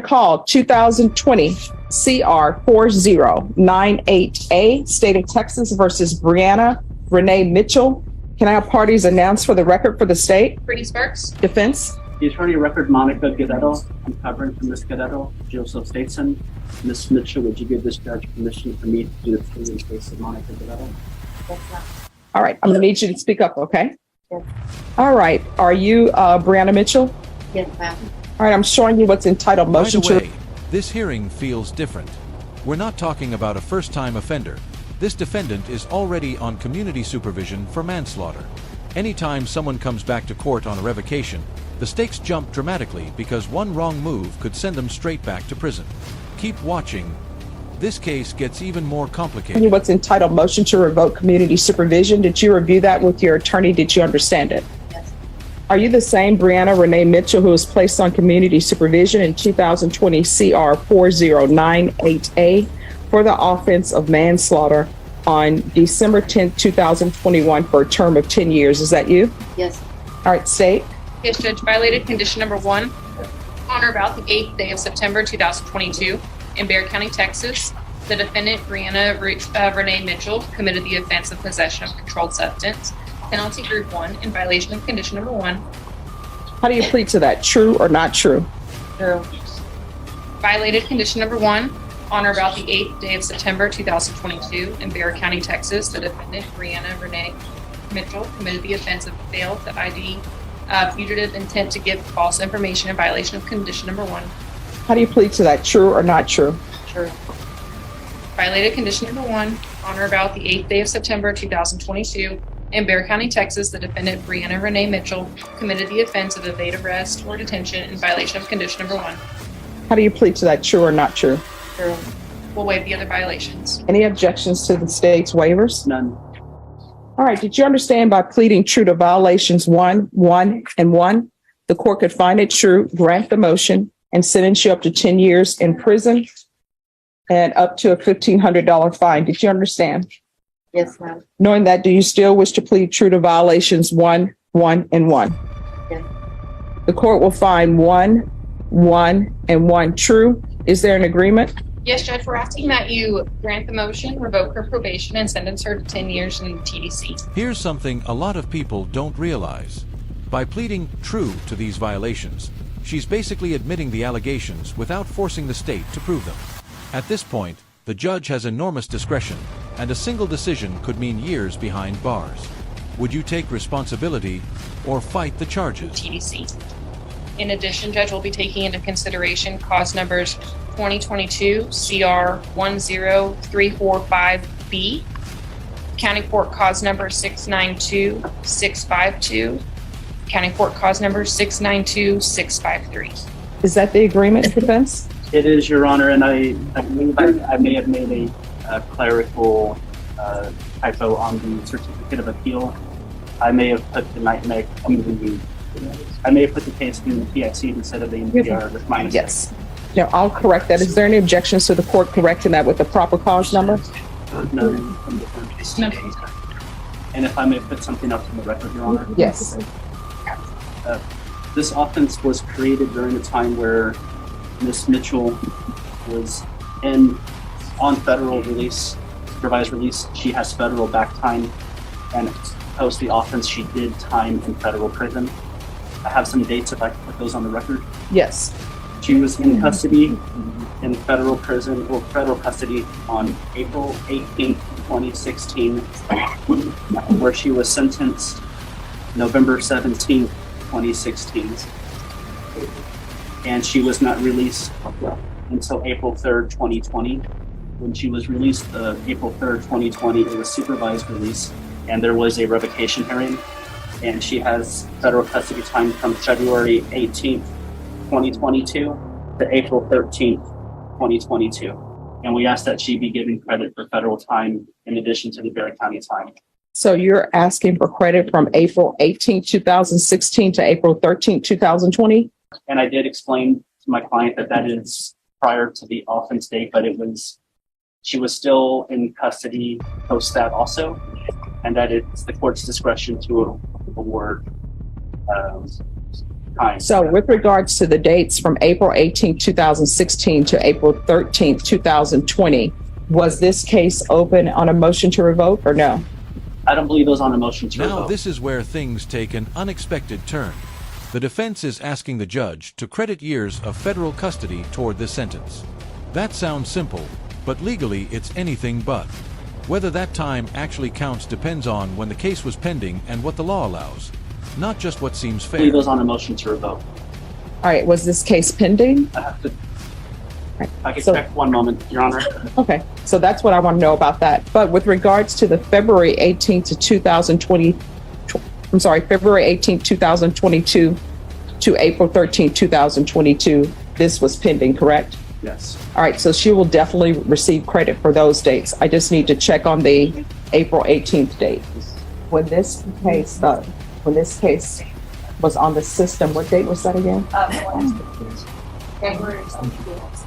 Call 2020 CR 4098A, State of Texas versus Brianna Renee Mitchell. Can I have parties announced for the record for the state? Brittany Sparks. Defense. The attorney record, Monica Guerrero. I'm covering for Ms. Guerrero. Joseph Statson. Ms. Mitchell, would you give this judge permission for me to do the plea in case of Monica Guerrero? All right, I'm gonna need you to speak up, okay? Yes. All right, are you Brianna Mitchell? Yes, ma'am. All right, I'm showing you what's entitled motion By the to... way, this hearing feels different. We're not talking about a first-time offender. This defendant is already on community supervision for manslaughter. Anytime someone comes back to court on a revocation, the stakes jump dramatically because one wrong move could send them straight back to prison. Keep watching. This case gets even more complicated. What's entitled motion to revoke community supervision. Did you review that with your attorney? Did you understand it? Yes. Are you the same Brianna Renee Mitchell who was placed on community supervision in 2020 CR 4098A for the offense of manslaughter on December 10, 2021 for a term of 10 years? Is that you? Yes. All right, state. Yes, Judge. Violated condition number 1 on or about the 8th day of September 2022 in Bexar County, Texas. The defendant, Brianna Renee Mitchell, committed the offense of possession of controlled substance. Penalty group 1 in violation of condition number 1. How do you plead to that? True or not true? True. Violated condition number 1 on or about the 8th day of September 2022 in Bexar County, Texas. The defendant, Brianna Renee Mitchell, committed the offense of failed to ID fugitive intent to give false information in violation of condition number 1. How do you plead to that? True or not true? True. Violated condition number 1 on or about the 8th day of September 2022 in Bexar County, Texas. The defendant, Brianna Renee Mitchell, committed the offense of evade arrest or detention in violation of condition number 1. How do you plead to that? True or not true? True. We'll waive the other violations. Any objections to the state's waivers? None. All right, did you understand by pleading true to violations 1, 1, and 1, the court could find it true, grant the motion, and sentence you up to 10 years in prison and up to a $1,500 fine? Did you understand? Yes, ma'am. Knowing that, do you still wish to plead true to violations 1, 1, and 1? Yes. The court will find 1, 1, and 1 true. Is there an agreement? Yes, Judge, we're asking that you grant the motion, revoke her probation, and sentence her to 10 years in TDC. Here's something a lot of people don't realize. By pleading true to these violations, she's basically admitting the allegations without forcing the state to prove them. At this point, the judge has enormous discretion, and a single decision could mean years behind bars. Would you take responsibility or fight the charges? TDC. In addition, Judge, will be taking into consideration cause numbers 2022 CR 10345B, County Court cause number 692652, County Court cause number 692653. Is that the agreement, defense? It is, Your Honor, and I believe I may have made a clerical typo on the certificate of appeal. I may have put I may have put the case in the PIC instead of the NPR with minus. Yes. No, I'll correct that. Is there any objections to the court correcting that with the proper cause number? None from the first. And if I may put something else in the record, Your Honor? Yes. This offense was created during a time where Ms. Mitchell was on federal release, supervised release. She has federal back time, and post the offense, she did time in federal prison. I have some dates if I can put those on the record. Yes. She was in custody in federal prison or federal custody on April 18th, 2016, where she was sentenced November 17th, 2016. And she was not released until April 3rd, 2020. When she was released April 3rd, 2020, it was supervised release, and there was a revocation hearing. And she has federal custody time from February 18th, 2022 to April 13th, 2022. And we ask that she be given credit for federal time in addition to the Bexar County time. So you're asking for credit from April 18th, 2016 to April 13th, 2020? And I did explain to my client that is prior to the offense date, but she was still in custody post that also, and that it's the court's discretion to award time. So with regards to the dates from April 18, 2016 to April 13, 2020, was this case open on a motion to revoke or no? I don't believe it was on a motion to Now revoke. this is where things take an unexpected turn. The defense is asking the judge to credit years of federal custody toward this sentence. That sounds simple, but legally it's anything but. Whether that time actually counts depends on when the case was pending and what the law allows, not just what seems I fair. believe it was on a motion to revoke. All right, was this case pending? I have to. Right. I can So- check one moment, Your Honor. Okay, so that's what I want to know about that. But with regards to the February 18th to 2020, February 18th, 2022 to April 13th, 2022, this was pending, correct? Yes. All right, so she will definitely receive credit for those dates. I just need to check on the April 18th date. When this case was on the system, what date was that again? February 24th.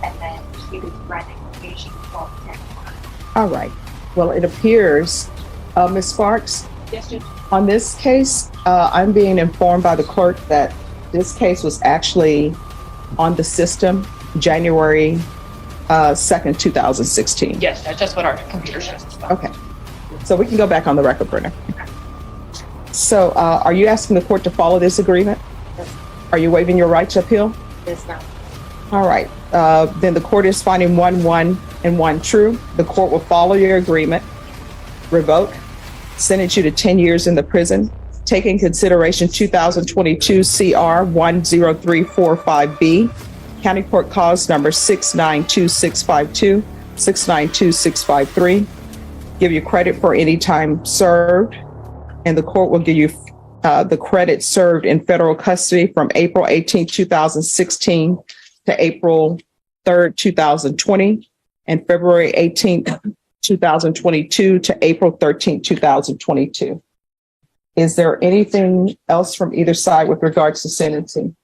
And then he was running patient 12-10. All right. Well, it appears, Ms. Sparks, Yes, Judge. on this case, I'm being informed by the clerk that this case was actually on the system January 2nd, 2016. Yes, Judge, that's what our computer shows as well. Okay. So we can go back on the record, Brenner. So are you asking the court to follow this agreement? Yes. Are you waiving your right to appeal? Yes, ma'am. All right. Then the court is finding 1 and 1 true. The court will follow your agreement, revoke, sentence you to 10 years in the prison, take in consideration 2022 CR 10345B, County Court Cause number 692652, 692653, give you credit for any time served, and the court will give you the credit served in federal custody from April 18, 2016 to April 3rd, 2020, and February 18th, 2022 to April 13th, 2022. Is there anything else from either side with regards to sentencing?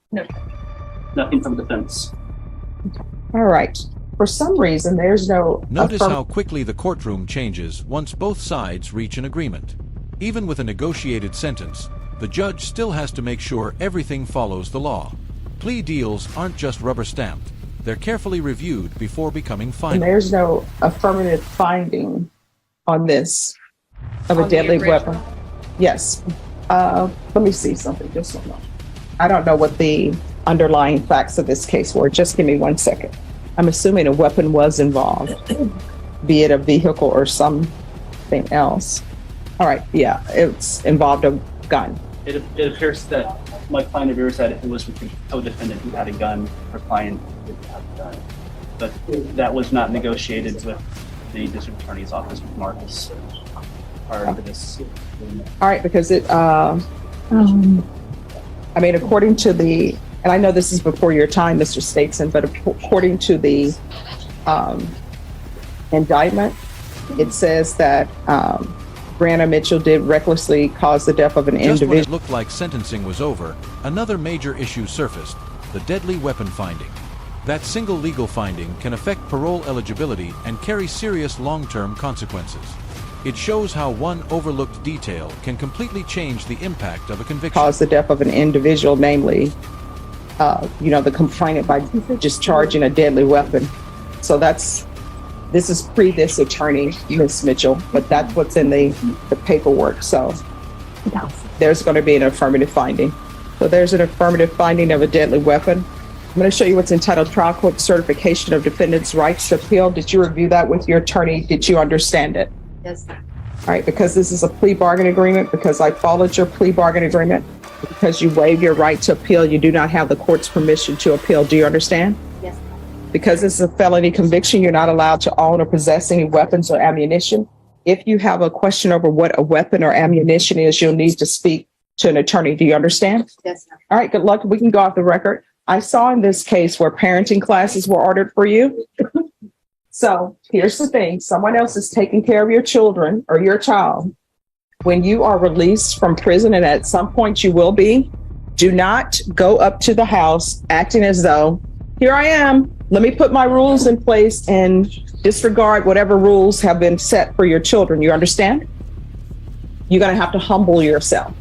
Nothing from defense. All right. For some reason, there's no Notice how quickly the courtroom changes once both sides reach an agreement. Even with a negotiated sentence, the judge still has to make sure everything follows the law. Plea deals aren't just rubber stamped. They're carefully reviewed before becoming and final. there's no affirmative finding on this of a On the deadly original? weapon. Yes. Let me see something. Just one moment. I don't know what the underlying facts of this case were. Just give me 1 second. I'm assuming a weapon was involved, be it a vehicle or something else. All right. Yeah, it's involved a gun. It appears that my client appears that it was with the co-defendant who had a gun. Her client didn't have a gun. But that was not negotiated with the district attorney's office with Marcus prior to this. All right, because I mean, according to the, and I know this is before your time, Mr. Statesman, but according to the indictment, it says that Brianna Mitchell did recklessly cause the death of an Just when it individual. looked like sentencing was over, another major issue surfaced: the deadly weapon finding. That single legal finding can affect parole eligibility and carry serious long-term consequences. It shows how one overlooked detail can completely change the impact of a conviction. Caused the death of an individual, namely, the complainant by discharging a deadly weapon. So this is this attorney, Ms. Mitchell, but that's what's in the paperwork. So there's going to be an affirmative finding. So there's an affirmative finding of a deadly weapon. I'm going to show you what's entitled Trial Court Certification of Defendant's Rights to Appeal. Did you review that with your attorney? Did you understand it? Yes, ma'am. All right, because this is a plea bargain agreement, because I followed your plea bargain agreement, because you waive your right to appeal, you do not have the court's permission to appeal. Do you understand? Yes, ma'am. Because this is a felony conviction, you're not allowed to own or possess any weapons or ammunition. If you have a question over what a weapon or ammunition is, you'll need to speak to an attorney. Do you understand? Yes, ma'am. All right, good luck. We can go off the record. I saw in this case where parenting classes were ordered for you. So here's the thing. Someone else is taking care of your children or your child. When you are released from prison, and at some point you will be, do not go up to the house acting as though, here I am, let me put my rules in place and disregard whatever rules have been set for your children. You understand? You're going to have to humble yourself.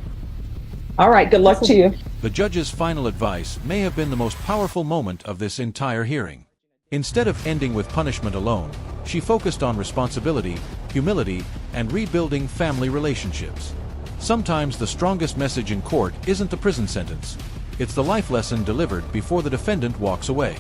All right, good luck to you. The judge's final advice may have been the most powerful moment of this entire hearing. Instead of ending with punishment alone, she focused on responsibility, humility, and rebuilding family relationships. Sometimes the strongest message in court isn't the prison sentence. It's the life lesson delivered before the defendant walks away.